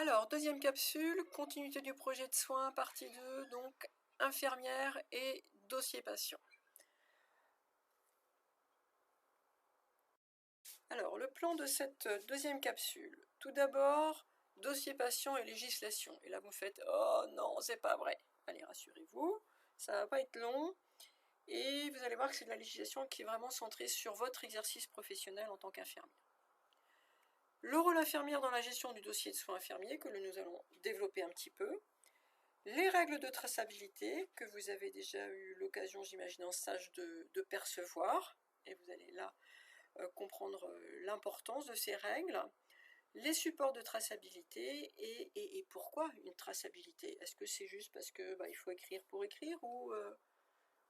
Alors, deuxième capsule, continuité du projet de soins, partie 2, donc infirmière et dossier patient. Alors, le plan de cette deuxième capsule. Tout d'abord, dossier patient et législation. Et là, vous faites « Oh non, c'est pas vrai !» Allez, rassurez-vous, ça va pas être long. Et vous allez voir que c'est de la législation qui est vraiment centrée sur votre exercice professionnel en tant qu'infirmière. Le rôle infirmière dans la gestion du dossier de soins infirmiers, que nous allons développer un petit peu. Les règles de traçabilité, que vous avez déjà eu l'occasion, j'imagine, en stage de percevoir. Et vous allez là comprendre l'importance de ces règles. Les supports de traçabilité et pourquoi une traçabilité? Est-ce que c'est juste parce que il faut écrire pour écrire ou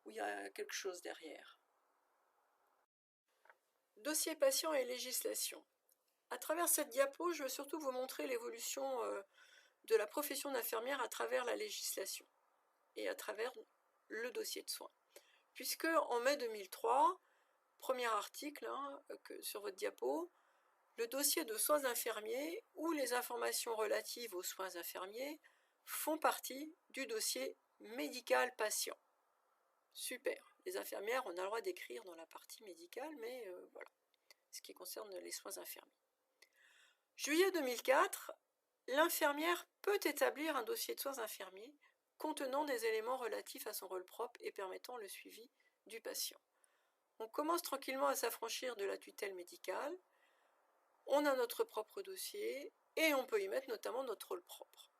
il y a quelque chose derrière? Dossier patient et législation. À travers cette diapo, je veux surtout vous montrer l'évolution de la profession d'infirmière à travers la législation et à travers le dossier de soins. Puisque en mai 2003, premier article sur votre diapo, le dossier de soins infirmiers ou les informations relatives aux soins infirmiers font partie du dossier médical patient. Super, les infirmières, on a le droit d'écrire dans la partie médicale, mais voilà, ce qui concerne les soins infirmiers. Juillet 2004, l'infirmière peut établir un dossier de soins infirmiers contenant des éléments relatifs à son rôle propre et permettant le suivi du patient. On commence tranquillement à s'affranchir de la tutelle médicale, on a notre propre dossier et on peut y mettre notamment notre rôle propre.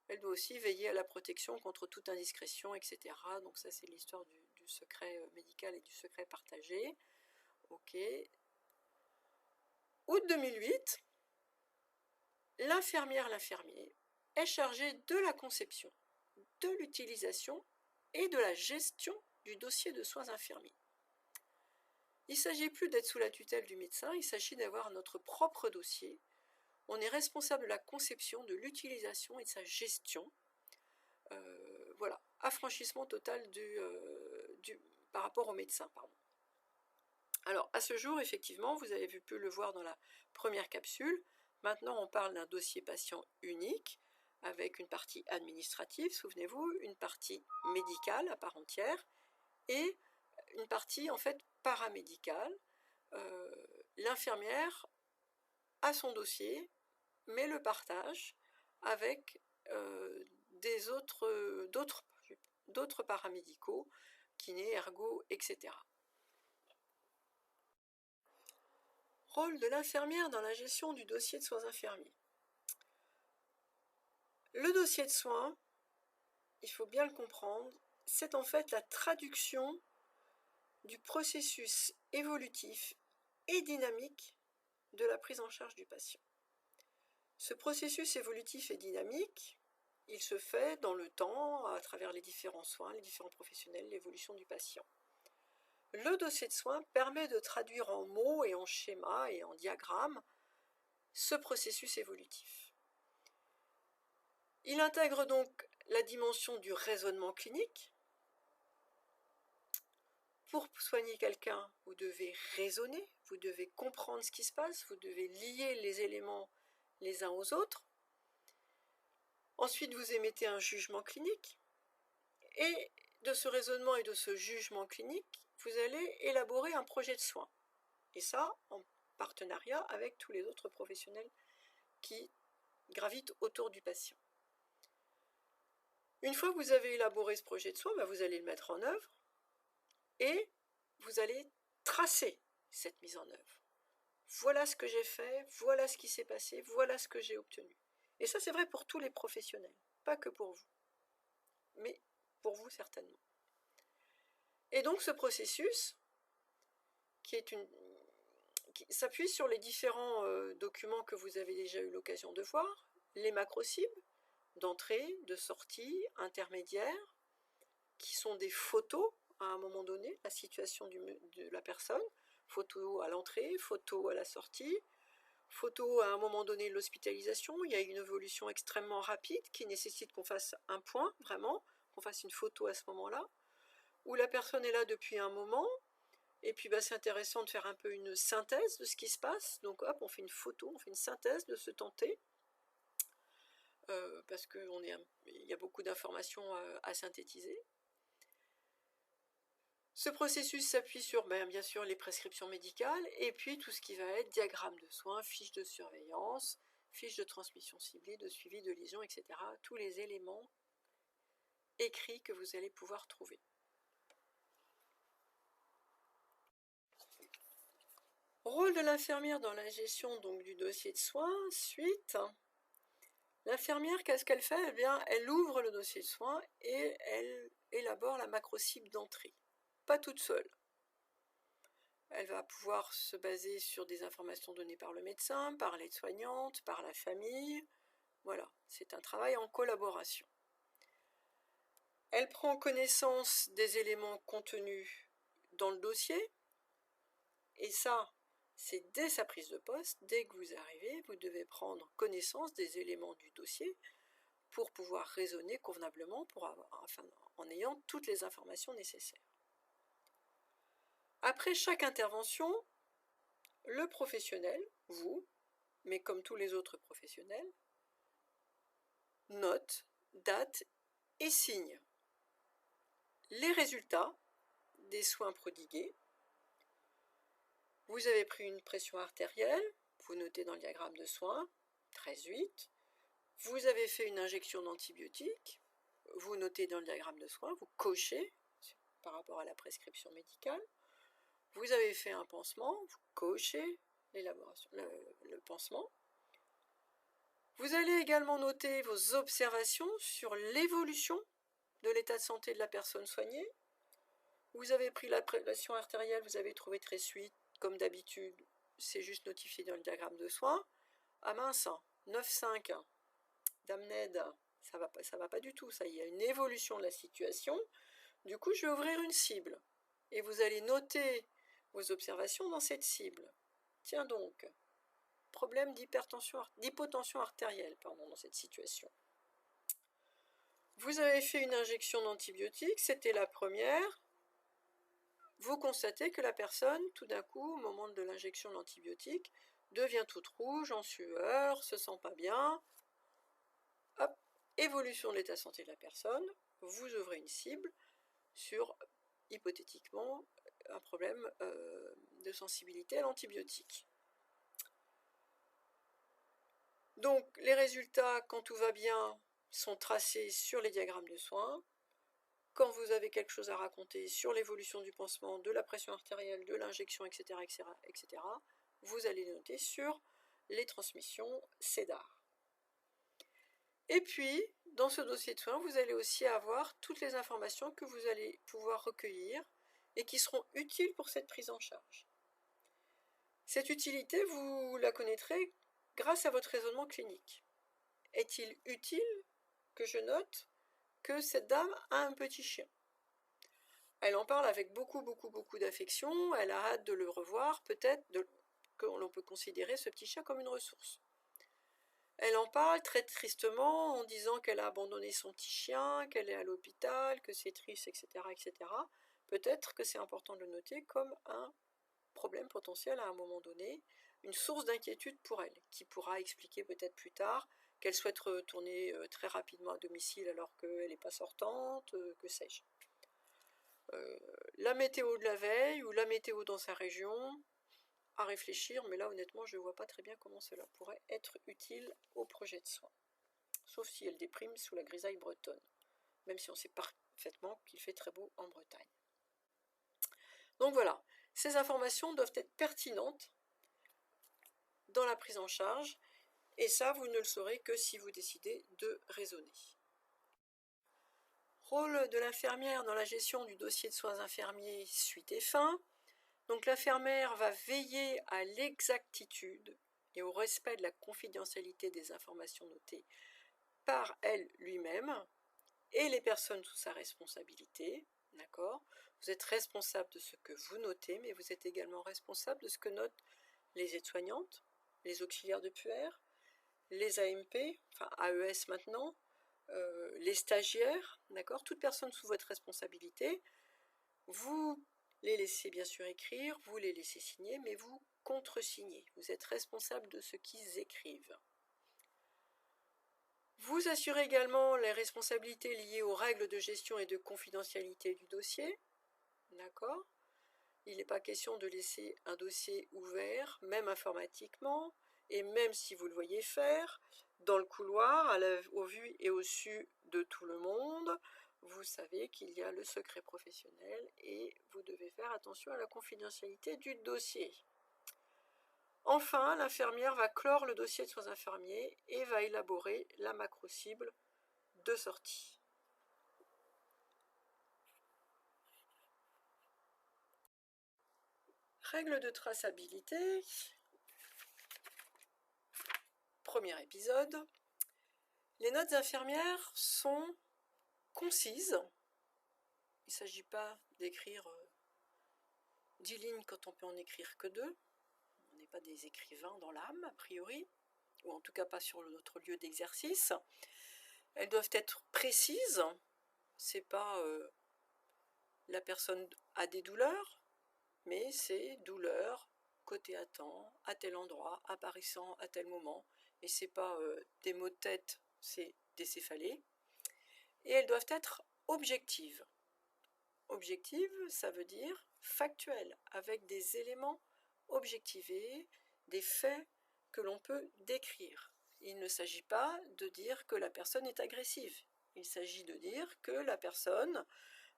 Elle doit aussi veiller à la protection contre toute indiscrétion, etc. Donc ça c'est l'histoire du secret médical et du secret partagé. Ok. Août 2008, l'infirmier est chargé de la conception, de l'utilisation et de la gestion du dossier de soins infirmiers. Il ne s'agit plus d'être sous la tutelle du médecin, il s'agit d'avoir notre propre dossier. On est responsable de la conception, de l'utilisation et de sa gestion. Voilà, affranchissement total par rapport au médecin. Alors, à ce jour, effectivement, vous avez pu le voir dans la première capsule. Maintenant, on parle d'un dossier patient unique, avec une partie administrative, souvenez-vous, une partie médicale à part entière, et une partie, en fait, paramédicale. L'infirmière a son dossier, mais le partage avec d'autres paramédicaux, kinés, ergo, etc. Rôle de l'infirmière dans la gestion du dossier de soins infirmiers. Le dossier de soins, il faut bien le comprendre, c'est en fait la traduction du processus évolutif et dynamique de la prise en charge du patient. Ce processus évolutif et dynamique, il se fait dans le temps, à travers les différents soins, les différents professionnels, l'évolution du patient. Le dossier de soins permet de traduire en mots et en schémas et en diagrammes ce processus évolutif. Il intègre donc la dimension du raisonnement clinique. Pour soigner quelqu'un, vous devez raisonner, vous devez comprendre ce qui se passe, vous devez lier les éléments les uns aux autres. Ensuite, vous émettez un jugement clinique. Et de ce raisonnement et de ce jugement clinique, vous allez élaborer un projet de soins. Et ça, en partenariat avec tous les autres professionnels qui gravitent autour du patient. Une fois que vous avez élaboré ce projet de soins, vous allez le mettre en œuvre et vous allez tracer cette mise en œuvre. Voilà ce que j'ai fait, voilà ce qui s'est passé, voilà ce que j'ai obtenu. Et ça, c'est vrai pour tous les professionnels, pas que pour vous, mais pour vous certainement. Et donc ce processus, qui s'appuie sur les différents documents que vous avez déjà eu l'occasion de voir, les macro-cibles, d'entrée, de sortie, intermédiaire, qui sont des photos à un moment donné, la situation de la personne, photo à l'entrée, photo à la sortie, photo à un moment donné de l'hospitalisation. Il y a une évolution extrêmement rapide qui nécessite qu'on fasse un point, vraiment, qu'on fasse une photo à ce moment-là, où la personne est là depuis un moment, et puis c'est intéressant de faire un peu une synthèse de ce qui se passe, donc hop, on fait une photo, on fait une synthèse de ce temps T. parce qu'il y a beaucoup d'informations à synthétiser. Ce processus s'appuie sur, bien sûr, les prescriptions médicales, et puis tout ce qui va être diagramme de soins, fiche de surveillance, fiche de transmission ciblée, de suivi de lésions, etc. Tous les éléments écrits que vous allez pouvoir trouver. Rôle de l'infirmière dans la gestion donc, du dossier de soins, suite. L'infirmière, qu'est-ce qu'elle fait? Eh bien, elle ouvre le dossier de soins et elle élabore la macro-cible d'entrée. Pas toute seule. Elle va pouvoir se baser sur des informations données par le médecin, par l'aide-soignante, par la famille. Voilà, c'est un travail en collaboration. Elle prend connaissance des éléments contenus dans le dossier, et ça, c'est dès sa prise de poste, dès que vous arrivez, vous devez prendre connaissance des éléments du dossier pour pouvoir raisonner convenablement, en ayant toutes les informations nécessaires. Après chaque intervention, le professionnel, vous, mais comme tous les autres professionnels, note, date et signe les résultats des soins prodigués. Vous avez pris une pression artérielle, vous notez dans le diagramme de soins, 13,8. Vous avez fait une injection d'antibiotiques, vous notez dans le diagramme de soins, vous cochez par rapport à la prescription médicale. Vous avez fait un pansement, vous cochez le pansement. Vous allez également noter vos observations sur l'évolution de l'état de santé de la personne soignée. Vous avez pris la pression artérielle, vous avez trouvé 13,8, comme d'habitude, c'est juste notifié dans le diagramme de soins. Ah mince, 9,5, Dame Ned, ça va pas du tout, ça, il y a une évolution de la situation. Du coup, je vais ouvrir une cible. Et vous allez noter vos observations dans cette cible. Tiens donc, problème d'hypotension artérielle, dans cette situation. Vous avez fait une injection d'antibiotiques, c'était la première. Vous constatez que la personne, tout d'un coup, au moment de l'injection d'antibiotiques, devient toute rouge, en sueur, se sent pas bien. Hop, évolution de l'état de santé de la personne, vous ouvrez une cible sur, hypothétiquement, un problème de sensibilité à l'antibiotique. Donc, les résultats, quand tout va bien, sont tracés sur les diagrammes de soins. Quand vous avez quelque chose à raconter sur l'évolution du pansement, de la pression artérielle, de l'injection, etc., vous allez noter sur les transmissions CEDAR. Et puis, dans ce dossier de soins, vous allez aussi avoir toutes les informations que vous allez pouvoir recueillir et qui seront utiles pour cette prise en charge. Cette utilité, vous la connaîtrez grâce à votre raisonnement clinique. Est-il utile que je note que cette dame a un petit chien? Elle en parle avec beaucoup d'affection, elle a hâte de le revoir, peut-être que l'on peut considérer ce petit chien comme une ressource. Elle en parle très tristement en disant qu'elle a abandonné son petit chien, qu'elle est à l'hôpital, que c'est triste, etc. Peut-être que c'est important de le noter comme un problème potentiel à un moment donné, une source d'inquiétude pour elle, qui pourra expliquer peut-être plus tard qu'elle souhaite retourner très rapidement à domicile alors qu'elle n'est pas sortante, que sais-je. La météo de la veille ou la météo dans sa région, à réfléchir, mais là honnêtement je ne vois pas très bien comment cela pourrait être utile au projet de soins. Sauf si elle déprime sous la grisaille bretonne, même si on sait parfaitement qu'il fait très beau en Bretagne. Donc voilà, ces informations doivent être pertinentes dans la prise en charge, et ça vous ne le saurez que si vous décidez de raisonner. Rôle de l'infirmière dans la gestion du dossier de soins infirmiers suite et fin. Donc l'infirmière va veiller à l'exactitude et au respect de la confidentialité des informations notées par elle lui-même et les personnes sous sa responsabilité. D'accord ? Vous êtes responsable de ce que vous notez, mais vous êtes également responsable de ce que notent les aides-soignantes, les auxiliaires de puère, les AMP, enfin AES maintenant, les stagiaires, d'accord, toute personne sous votre responsabilité, vous les laissez bien sûr écrire, vous les laissez signer, mais vous contresignez. Vous êtes responsable de ce qu'ils écrivent. Vous assurez également les responsabilités liées aux règles de gestion et de confidentialité du dossier. D'accord ? Il n'est pas question de laisser un dossier ouvert, même informatiquement, et même si vous le voyez faire, dans le couloir, au vu et au su de tout le monde, vous savez qu'il y a le secret professionnel et vous devez faire attention à la confidentialité du dossier. Enfin, l'infirmière va clore le dossier de soins infirmiers et va élaborer la macro-cible de sortie. Règles de traçabilité. Premier épisode. Les notes infirmières sont concises. Il ne s'agit pas d'écrire 10 lignes quand on peut en écrire que 2. On n'est pas des écrivains dans l'âme, a priori, ou en tout cas pas sur notre lieu d'exercice. Elles doivent être précises. C'est pas la personne a des douleurs, mais c'est douleur, côté à temps, à tel endroit, apparaissant à tel moment. Et c'est pas des maux de tête, c'est des céphalées. Et elles doivent être objectives. Objective, ça veut dire factuel, avec des éléments objectivés, des faits que l'on peut décrire. Il ne s'agit pas de dire que la personne est agressive. Il s'agit de dire que la personne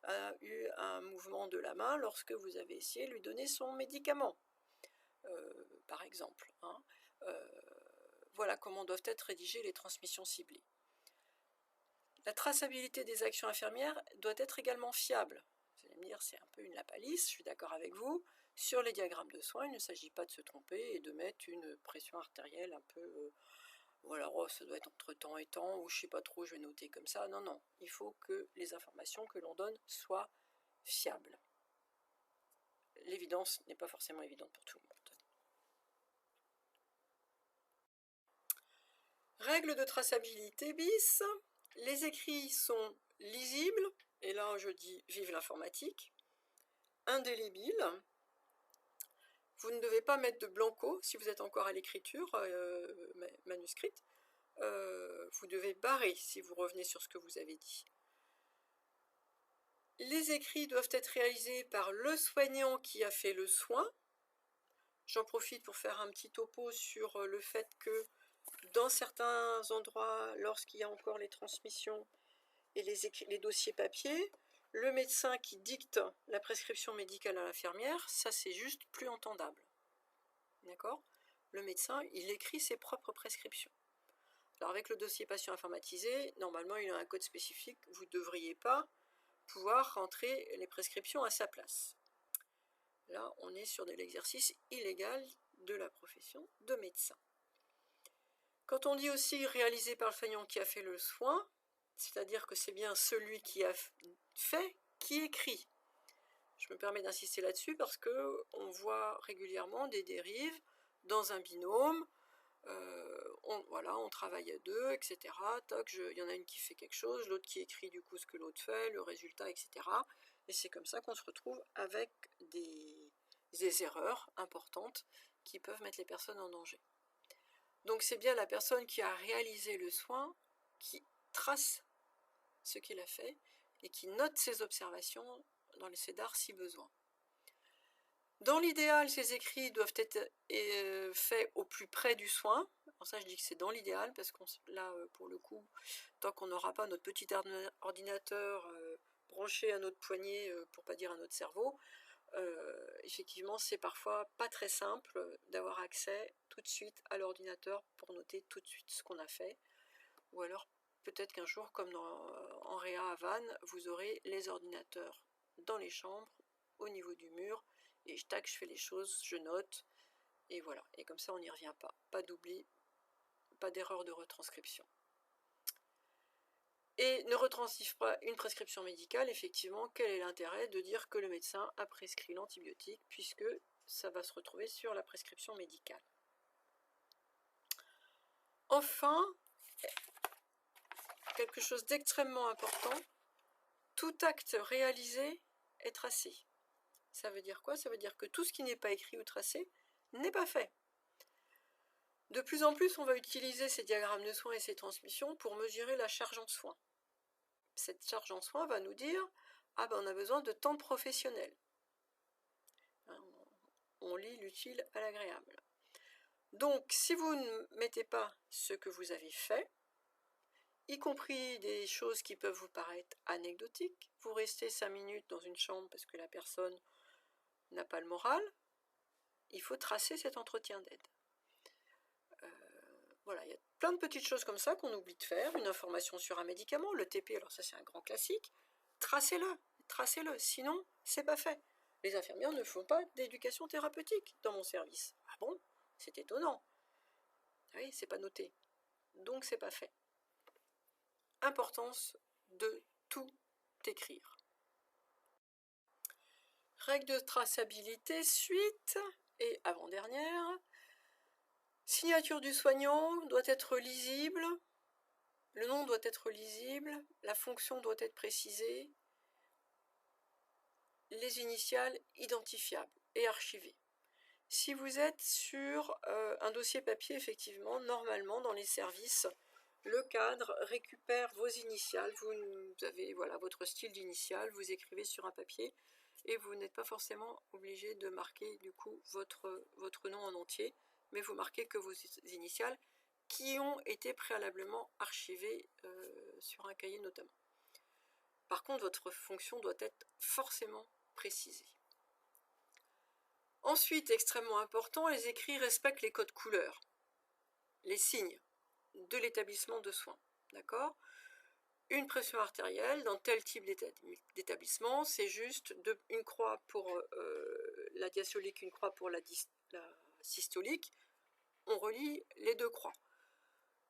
a eu un mouvement de la main lorsque vous avez essayé de lui donner son médicament, par exemple. Voilà comment doivent être rédigées les transmissions ciblées. La traçabilité des actions infirmières doit être également fiable. Vous allez me dire, c'est un peu une lapalisse, je suis d'accord avec vous. Sur les diagrammes de soins, il ne s'agit pas de se tromper et de mettre une pression artérielle un peu... voilà, oh, ça doit être entre temps et temps, ou je ne sais pas trop, je vais noter comme ça. Non, non, il faut que les informations que l'on donne soient fiables. L'évidence n'est pas forcément évidente pour tout le monde. Règle de traçabilité bis. Les écrits sont lisibles, et là je dis vive l'informatique, indélébiles. Vous ne devez pas mettre de blanco si vous êtes encore à l'écriture manuscrite. Vous devez barrer si vous revenez sur ce que vous avez dit. Les écrits doivent être réalisés par le soignant qui a fait le soin. J'en profite pour faire un petit topo sur le fait que dans certains endroits, lorsqu'il y a encore les transmissions et les dossiers papier, le médecin qui dicte la prescription médicale à l'infirmière, ça c'est juste plus entendable. D'accord ? Le médecin, il écrit ses propres prescriptions. Alors avec le dossier patient informatisé, normalement il a un code spécifique, vous ne devriez pas pouvoir rentrer les prescriptions à sa place. Là, on est sur de l'exercice illégal de la profession de médecin. Quand on dit aussi réalisé par le soignant qui a fait le soin, c'est-à-dire que c'est bien celui qui a fait qui écrit. Je me permets d'insister là-dessus parce qu'on voit régulièrement des dérives dans un binôme. On travaille à deux, etc. Il y en a une qui fait quelque chose, l'autre qui écrit du coup ce que l'autre fait, le résultat, etc. Et c'est comme ça qu'on se retrouve avec des erreurs importantes qui peuvent mettre les personnes en danger. Donc c'est bien la personne qui a réalisé le soin qui trace ce qu'il a fait et qui note ses observations dans les CEDAR si besoin. Dans l'idéal, ces écrits doivent être faits au plus près du soin. Alors ça, je dis que c'est dans l'idéal parce que là, pour le coup, tant qu'on n'aura pas notre petit ordinateur branché à notre poignet, pour pas dire à notre cerveau, effectivement, c'est parfois pas très simple d'avoir accès tout de suite à l'ordinateur pour noter tout de suite ce qu'on a fait. Ou alors, peut-être qu'un jour, comme en Réa à Vannes, vous aurez les ordinateurs dans les chambres, au niveau du mur, et je fais les choses, je note, et voilà. Et comme ça, on n'y revient pas. Pas d'oubli, pas d'erreur de retranscription. Et ne retranscrire pas une prescription médicale, effectivement, quel est l'intérêt de dire que le médecin a prescrit l'antibiotique, puisque ça va se retrouver sur la prescription médicale. Enfin, quelque chose d'extrêmement important, tout acte réalisé est tracé. Ça veut dire quoi? Ça veut dire que tout ce qui n'est pas écrit ou tracé n'est pas fait. De plus en plus, on va utiliser ces diagrammes de soins et ces transmissions pour mesurer la charge en soins. Cette charge en soins va nous dire « Ah ben on a besoin de temps de professionnel ». On lie l'utile à l'agréable. Donc, si vous ne mettez pas ce que vous avez fait, y compris des choses qui peuvent vous paraître anecdotiques, vous restez 5 minutes dans une chambre parce que la personne n'a pas le moral, il faut tracer cet entretien d'aide. Voilà, il y a plein de petites choses comme ça qu'on oublie de faire, une information sur un médicament, le TP, alors ça c'est un grand classique, tracez-le, sinon c'est pas fait. Les infirmières ne font pas d'éducation thérapeutique dans mon service. Ah bon? C'est étonnant. Oui, c'est pas noté. Donc c'est pas fait. Importance de tout écrire. Règle de traçabilité, suite et avant-dernière. Signature du soignant doit être lisible, le nom doit être lisible, la fonction doit être précisée, les initiales identifiables et archivées. Si vous êtes sur un dossier papier, effectivement, normalement dans les services, le cadre récupère vos initiales, vous avez voilà, votre style d'initiale, vous écrivez sur un papier et vous n'êtes pas forcément obligé de marquer du coup votre nom en entier, mais vous marquez que vos initiales qui ont été préalablement archivées sur un cahier notamment. Par contre, votre fonction doit être forcément précisée. Ensuite, extrêmement important, les écrits respectent les codes couleurs, les signes de l'établissement de soins. D'accord ? Une pression artérielle dans tel type d'établissement, c'est juste une croix pour la diastolique, une croix pour la systolique. On relie les deux croix.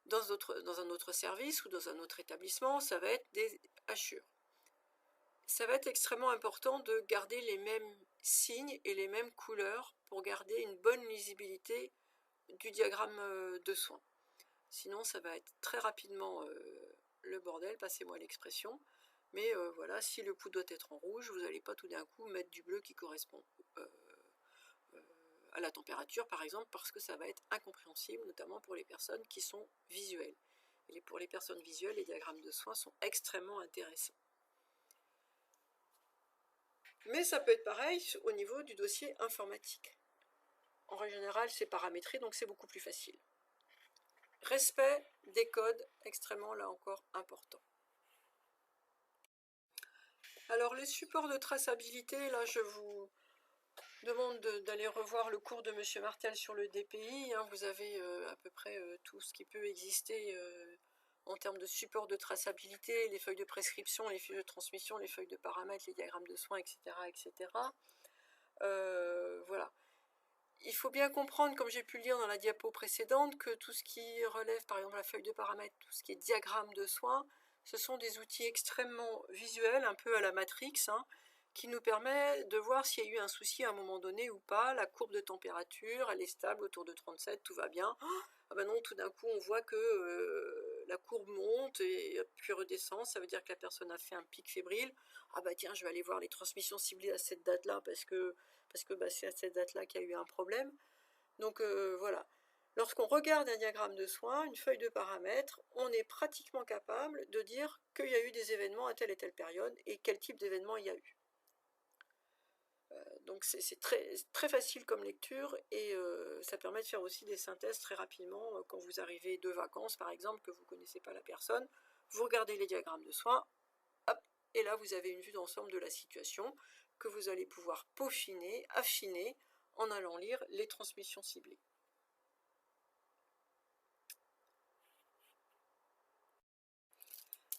Dans un autre service ou dans un autre établissement, ça va être des hachures. Ça va être extrêmement important de garder les mêmes signes et les mêmes couleurs pour garder une bonne lisibilité du diagramme de soins. Sinon, ça va être très rapidement le bordel, passez-moi l'expression. Mais voilà, si le pouls doit être en rouge, vous n'allez pas tout d'un coup mettre du bleu qui correspond à la température, par exemple, parce que ça va être incompréhensible, notamment pour les personnes qui sont visuelles. Et pour les personnes visuelles, les diagrammes de soins sont extrêmement intéressants. Mais ça peut être pareil au niveau du dossier informatique. En règle générale, c'est paramétré, donc c'est beaucoup plus facile. Respect des codes, extrêmement, là encore, important. Alors, les supports de traçabilité, là, je vous demande d'aller revoir le cours de M. Martel sur le DPI. Vous avez à peu près tout ce qui peut exister en termes de support de traçabilité, les feuilles de prescription, les feuilles de transmission, les feuilles de paramètres, les diagrammes de soins, etc. etc. Voilà. Il faut bien comprendre, comme j'ai pu le dire dans la diapo précédente, que tout ce qui relève, par exemple la feuille de paramètres, tout ce qui est diagramme de soins, ce sont des outils extrêmement visuels, un peu à la Matrix, qui nous permet de voir s'il y a eu un souci à un moment donné ou pas. La courbe de température, elle est stable autour de 37, tout va bien. Ah ben non, tout d'un coup, on voit que la courbe monte et puis redescend. Ça veut dire que la personne a fait un pic fébrile. Ah bah tiens, je vais aller voir les transmissions ciblées à cette date-là parce que c'est à cette date-là qu'il y a eu un problème. Donc voilà. Lorsqu'on regarde un diagramme de soins, une feuille de paramètres, on est pratiquement capable de dire qu'il y a eu des événements à telle et telle période et quel type d'événement il y a eu. Donc c'est très, très facile comme lecture et ça permet de faire aussi des synthèses très rapidement quand vous arrivez de vacances par exemple, que vous ne connaissez pas la personne, vous regardez les diagrammes de soins, hop, et là vous avez une vue d'ensemble de la situation que vous allez pouvoir peaufiner, affiner en allant lire les transmissions ciblées.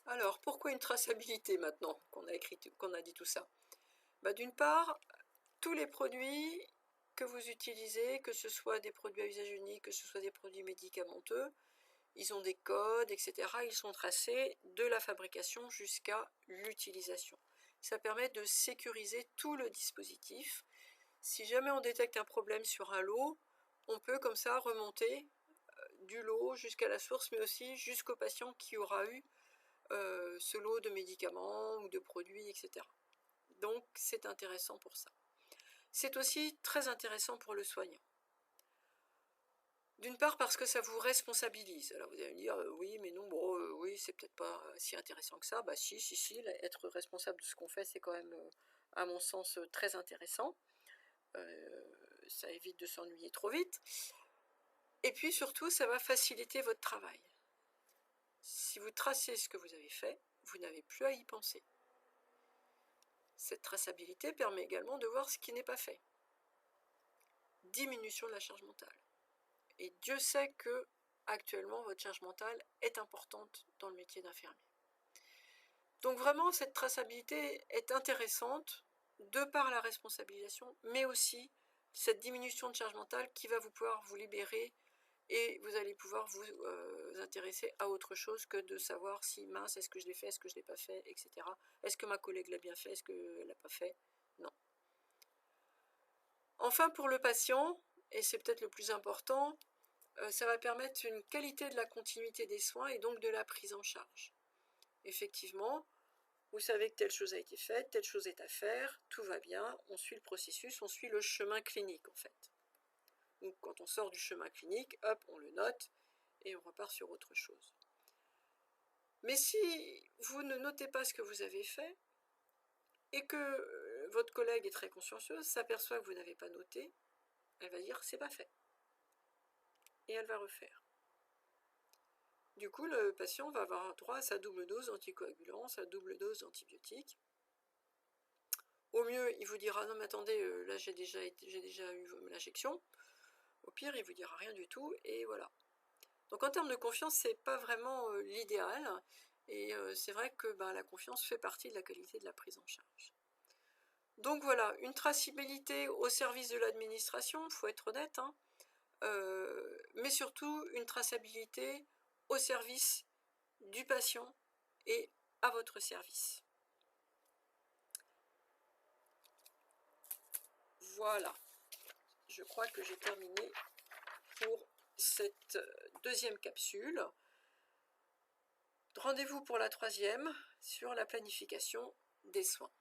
Alors pourquoi une traçabilité maintenant qu'on a dit tout ça? D'une part, tous les produits que vous utilisez, que ce soit des produits à usage unique, que ce soit des produits médicamenteux, ils ont des codes, etc. Ils sont tracés de la fabrication jusqu'à l'utilisation. Ça permet de sécuriser tout le dispositif. Si jamais on détecte un problème sur un lot, on peut comme ça remonter du lot jusqu'à la source, mais aussi jusqu'au patient qui aura eu ce lot de médicaments ou de produits, etc. Donc c'est intéressant pour ça. C'est aussi très intéressant pour le soignant. D'une part parce que ça vous responsabilise. Alors vous allez me dire oui mais non, bon oui c'est peut-être pas si intéressant que ça. Bah si, être responsable de ce qu'on fait c'est quand même à mon sens très intéressant. Ça évite de s'ennuyer trop vite. Et puis surtout ça va faciliter votre travail. Si vous tracez ce que vous avez fait, vous n'avez plus à y penser. Cette traçabilité permet également de voir ce qui n'est pas fait. Diminution de la charge mentale. Et Dieu sait que actuellement votre charge mentale est importante dans le métier d'infirmier. Donc vraiment cette traçabilité est intéressante de par la responsabilisation, mais aussi cette diminution de charge mentale qui va pouvoir vous libérer et vous allez pouvoir vous intéresser à autre chose que de savoir si mince, est-ce que je l'ai fait, est-ce que je ne l'ai pas fait, etc. Est-ce que ma collègue l'a bien fait, est-ce qu'elle ne l'a pas fait? Non. Enfin pour le patient, et c'est peut-être le plus important, ça va permettre une qualité de la continuité des soins et donc de la prise en charge. Effectivement, vous savez que telle chose a été faite, telle chose est à faire, tout va bien, on suit le processus, on suit le chemin clinique en fait. Donc quand on sort du chemin clinique, hop, on le note et on repart sur autre chose. Mais si vous ne notez pas ce que vous avez fait et que votre collègue est très consciencieuse, s'aperçoit que vous n'avez pas noté, elle va dire c'est pas fait. Et elle va refaire. Du coup, le patient va avoir droit à sa double dose d'anticoagulant, sa double dose d'antibiotiques. Au mieux, il vous dira non mais attendez, là j'ai déjà eu l'injection. Au pire, il vous dira rien du tout et voilà. Donc en termes de confiance, c'est pas vraiment l'idéal et c'est vrai que la confiance fait partie de la qualité de la prise en charge. Donc voilà, une traçabilité au service de l'administration, il faut être honnête, hein, mais surtout une traçabilité au service du patient et à votre service. Voilà, je crois que j'ai terminé pour cette deuxième capsule. Rendez-vous pour la troisième sur la planification des soins.